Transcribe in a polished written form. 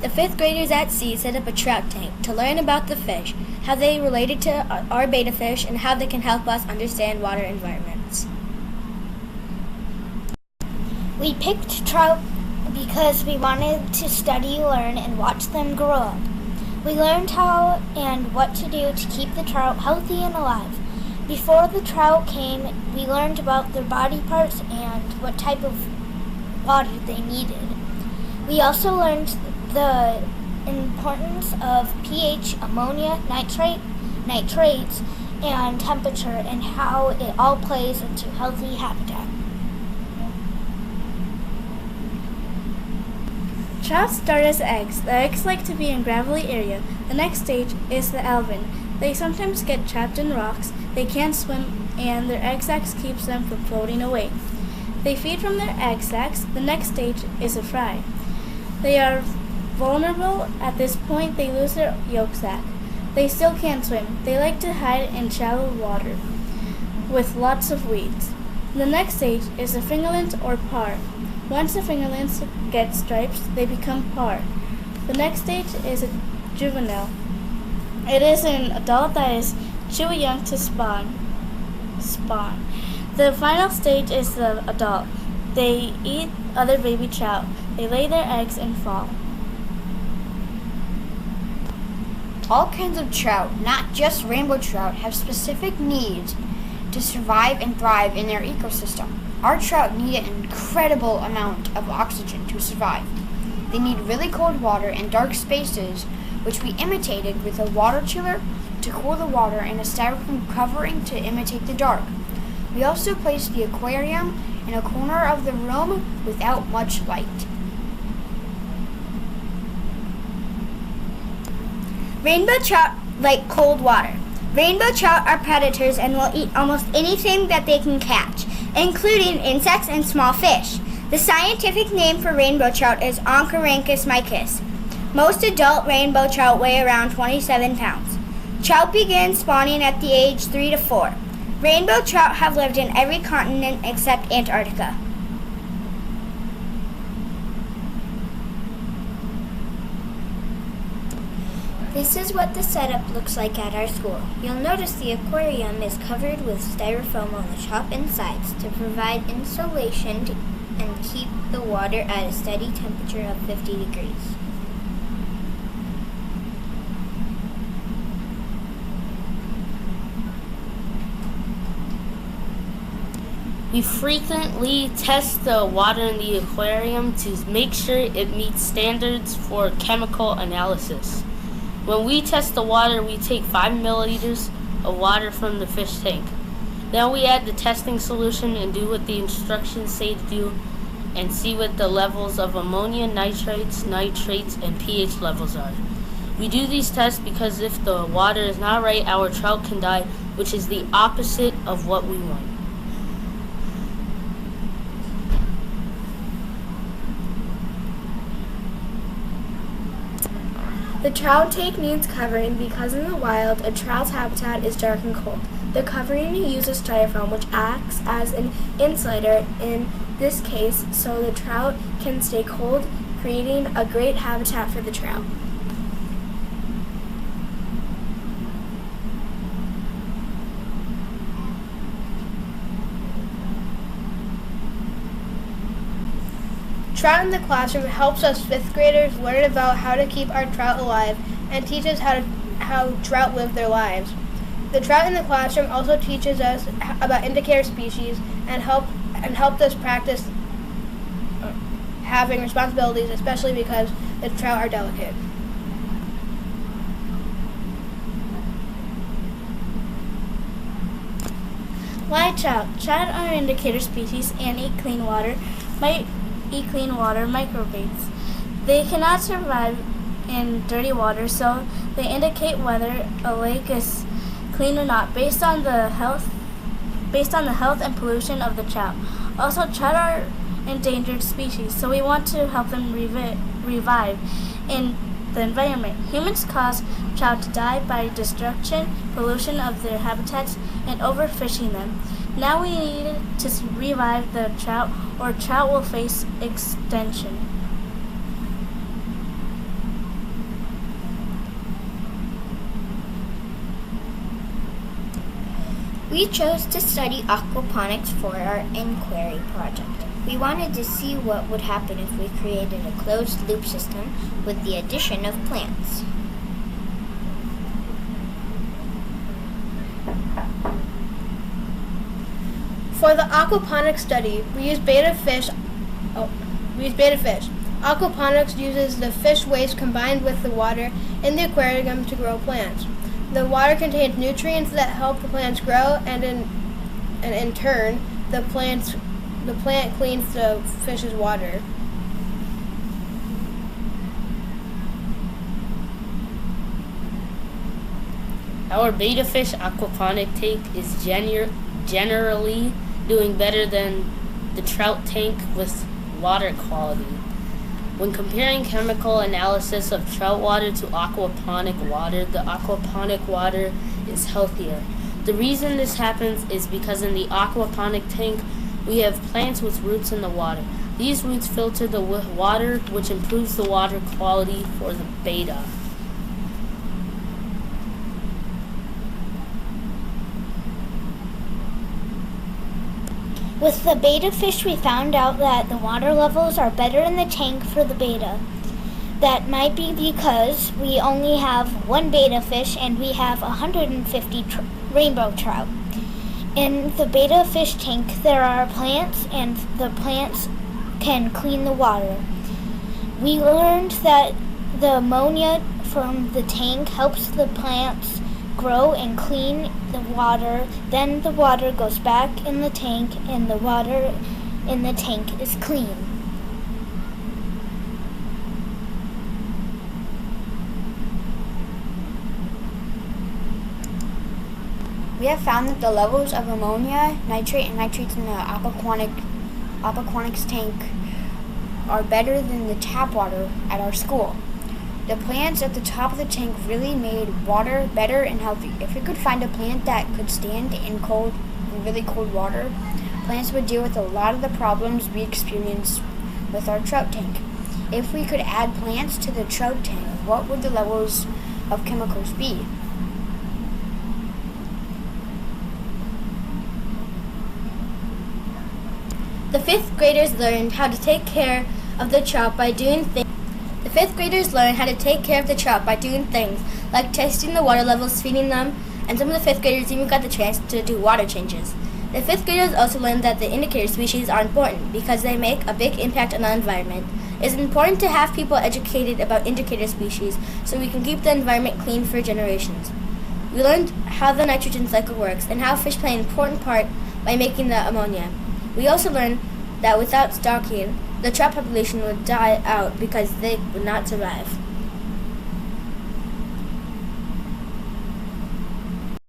The 5th graders at sea set up a trout tank to learn about the fish, how they related to our betta fish, and how they can help us understand water environments. We picked trout because we wanted to study, learn, and watch them grow up. We learned how and what to do to keep the trout healthy and alive. Before the trout came, we learned about their body parts and what type of water they needed. We also learned the importance of pH, ammonia, nitrates, and temperature, and how it all plays into healthy habitat. Trout start as eggs. The eggs like to be in gravelly area. The next stage is the alvin. They sometimes get trapped in rocks, they can't swim, and their egg sacs keeps them from floating away. They feed from their egg sacs. The next stage is a fry. They are vulnerable. At this point, they lose their yolk sac. They still can't swim. They like to hide in shallow water with lots of weeds. The next stage is the fingerlings or parr. Once the fingerlings get stripes, they become parr. The next stage is a juvenile. It is an adult that is too young to spawn. The final stage is the adult. They eat other baby trout. They lay their eggs and fall. All kinds of trout, not just rainbow trout, have specific needs to survive and thrive in their ecosystem. Our trout need an incredible amount of oxygen to survive. They need really cold water and dark spaces, which we imitated with a water chiller to cool the water and a styrofoam covering to imitate the dark. We also placed the aquarium in a corner of the room without much light. Rainbow trout like cold water. Rainbow trout are predators and will eat almost anything that they can catch, including insects and small fish. The scientific name for rainbow trout is Oncorhynchus micus. Most adult rainbow trout weigh around 27 pounds. Trout begin spawning at the age 3 to 4. Rainbow trout have lived in every continent except Antarctica. This is what the setup looks like at our school. You'll notice the aquarium is covered with styrofoam on the top and sides to provide insulation and keep the water at a steady temperature of 50 degrees. We frequently test the water in the aquarium to make sure it meets standards for chemical analysis. When we test the water, we take 5 milliliters of water from the fish tank. Then we add the testing solution and do what the instructions say to do and see what the levels of ammonia, nitrates, and pH levels are. We do these tests because if the water is not right, our trout can die, which is the opposite of what we want. The trout tank needs covering because in the wild, a trout's habitat is dark and cold. The covering uses styrofoam, which acts as an insulator in this case, so the trout can stay cold, creating a great habitat for the trout. Trout in the Classroom helps us 5th graders learn about how to keep our trout alive and teach us how trout live their lives. The Trout in the Classroom also teaches us about indicator species and helped us practice having responsibilities, especially because the trout are delicate. Why trout? Trout are indicator species and eat clean water microbes. They cannot survive in dirty water, so they indicate whether a lake is clean or not based on the health and pollution of the trout. Also, trout are endangered species, so we want to help them revive in the environment. Humans cause trout to die by destruction, pollution of their habitats, and overfishing them. Now we need to revive the trout, or trout will face extinction. We chose to study aquaponics for our inquiry project. We wanted to see what would happen if we created a closed-loop system with the addition of plants. For the aquaponics study, we use betta fish. Aquaponics uses the fish waste combined with the water in the aquarium to grow plants. The water contains nutrients that help the plants grow, and in turn, the plant cleans the fish's water. Our betta fish aquaponic tank is generally doing better than the trout tank with water quality. When comparing chemical analysis of trout water to aquaponic water, the aquaponic water is healthier. The reason this happens is because in the aquaponic tank, we have plants with roots in the water. These roots filter the water, which improves the water quality for the betta. With the betta fish, we found out that the water levels are better in the tank for the betta. That might be because we only have one betta fish and we have 150 rainbow trout. In the betta fish tank, there are plants, and the plants can clean the water. We learned that the ammonia from the tank helps the plants grow and clean the water. Then the water goes back in the tank, and the water in the tank is clean. We have found that the levels of ammonia, nitrate, and nitrates in the aquaponics tank are better than the tap water at our school. The plants at the top of the tank really made water better and healthy. If we could find a plant that could stand in really cold water, plants would deal with a lot of the problems we experience with our trout tank. If we could add plants to the trout tank, what would the levels of chemicals be? The fifth graders learned how to take care of the trout by doing things. Like testing the water levels, feeding them, and some of the fifth graders even got the chance to do water changes. The fifth graders also learned that the indicator species are important because they make a big impact on the environment. It's important to have people educated about indicator species so we can keep the environment clean for generations. We learned how the nitrogen cycle works and how fish play an important part by making the ammonia. We also learned that without stocking, the trout population would die out because they would not survive.